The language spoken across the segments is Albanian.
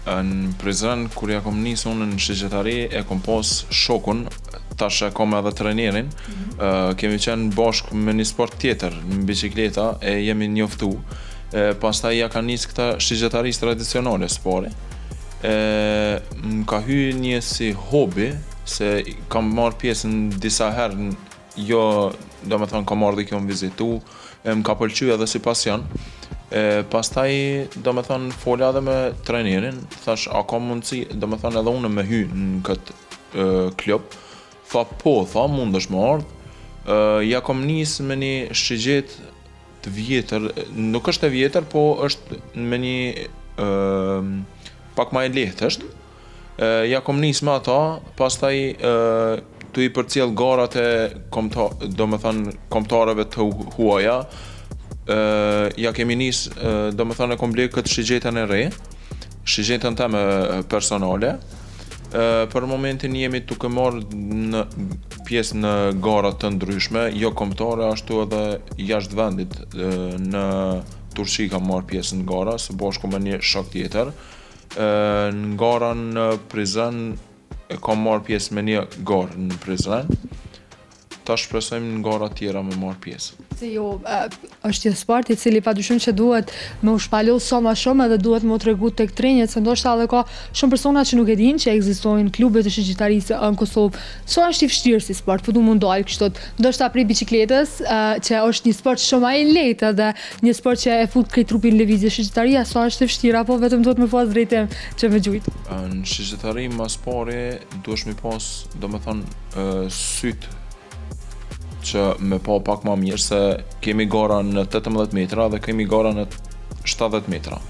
Në Prizren, kur ja kom nisë unë në shigjetari, e kom pos shokun, tash e kom edhe trenerin, kemi qenë bashkë me një sport tjetër, në bicikleta, e jemi njoftu. Pastaj ja ka nisë këta shigjetarisë tradicionale spore. Më ka hy një si hobi, se kam marrë pjesë në disa herë, jo, do me thonë, kam marrë dhe kjo më vizitu, më ka pëlqy edhe si pasion. Pastaj, do me thonë, folja edhe me trenerin, thash, a ka mundësi, do me thonë, edhe unë me hy në këtë klub. Tha, po, mund është më ardhë. Ja kom nisë me një shigjet të vjetër, nuk është e vjetër, po është me një pak ma e lehtë është. Ja kom nisë me ata, pastaj tu i përcjell garat e do me thënë kombëtarëve të huaja. Ja kemi nisë, do me thënë e kom blej këtë shigjetën e re, shigjetën teme personale. Për momentin jemi duke marrë pjesë në gara të ndryshme, jo kombëtare, ashtu edhe jashtë vendit. Në Turqi kam marrë pjesë në gara, së bashku me një shok tjetër. Në gara në Prizren, kam marrë pjesë me një garë në Prizren. Ta shpresojmë në gara tjera me marrë pjesë. Se jo, është një sport i cili padyshim që duhet me u shpalur sa më shumë edhe duhet me u tregu tek trenjet, se ndoshta edhe ka shumë persona që nuk e dinë që ekzistojnë klube të shigjetarisë në Kosovë. So është i vështirë si sport, po du mu ndalë kështu. Ndoshta prej biçikletës, që është një sport shumë ai lehtë dhe një sport që e fut krejt trupin lëvizje shigjetaria, so është i vështirë apo vetëm duhet me pas drejtim që me gjujt. Në shigjetari mas pari duhesh mi pas, domethënë, syt që me pa pak ma mirë, se kemi gara në 18 metra dhe kemi gara në 70 metra.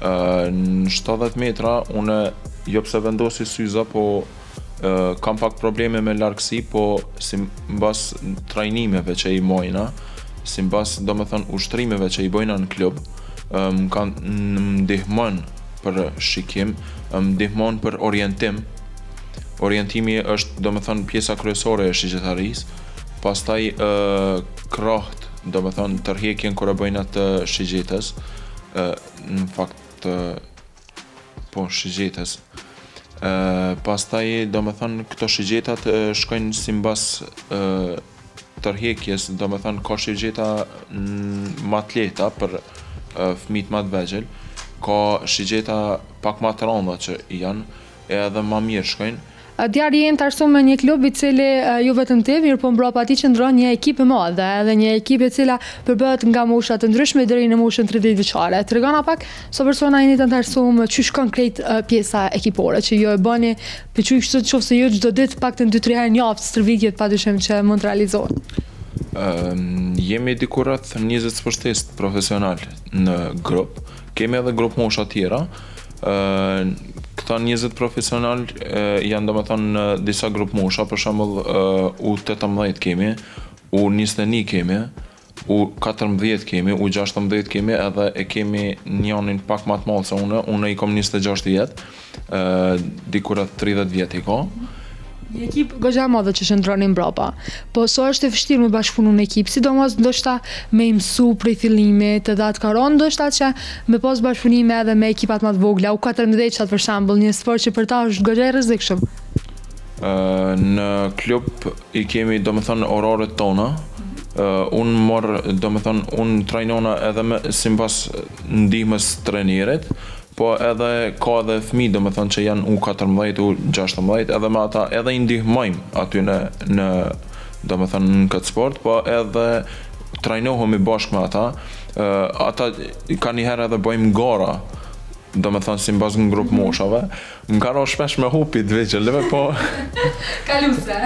Në 70 metra, une jo pse vendosi syza, po kam pak probleme me largësi, po si mbas trajnimeve që i mojna, si mbas do me thënë ushtrimeve që i bojna në klub, më ndihmon për shikim, më ndihmon për orientim. Orientimi është do me thënë pjesa kryesore e shigjetarisë. Pastaj kraht, do me thonë tërhekjen kur e bëjnë atë shigjetës, në fakt po shigjetës. Pastaj do me thonë këto shigjetat shkojnë si mbas tërhekjes, do me thonë ka shigjeta ma të lehta për fëmijët ma të vegjël, ka shigjeta pak ma të rënda që janë edhe ma mirë shkojnë. Djarë jenë të arsu me një klub i cili jo vetëm ti, mirë po mbrapa ti qëndron një ekip e madhe edhe një ekip e cila përbëhet nga mosha të ndryshme deri në moshën 30 vjeçare. Tregona pak sa persona jeni të arsuar çysh konkret pjesa ekipore që ju e bëni, pëçuj kështu nëse jo çdo ditë paktën 2-3 herë në javë stërvitjet padyshim që mund të realizohen. Jemi diku rreth 20 sportistë profesional në grup. Kemi edhe grup mosha tjera. Këta 20 profesional janë do me thonë në disa grup mosha, për shembull U18 kemi, U21 kemi, U14 kemi, U16 kemi, edhe e kemi njonin pak ma të madh se une i kom 26 vjet, diku rreth 30 vjet i ka. Një ekip goxha e madhe që shndroni mbrapa. Po so është e vështirë me bashkëpunu në ekip, sidomos ndoshta me i mësu prej fillimit, edhe atë karon ndoshta që me pas bashkëpunime edhe me ekipat më të vogla, U14 për shembull, një sport që për ta është goxha e rrezikshëm. Në klub i kemi domethënë orarët tona. Unë morr domethënë unë trajnona edhe sipas ndihmës trenerit. Po edhe ka edhe fëmijë domethënë që janë U14, U16, edhe me ata edhe i ndihmojmë aty në domethënë në këtë sport, po edhe trajnohemi bashkë me ata. Ata ka një herë edhe bëjmë gara, domethënë sipas në grup moshave. Më ka rënë shpesh me hupi të vegjëlve, po Kaluse.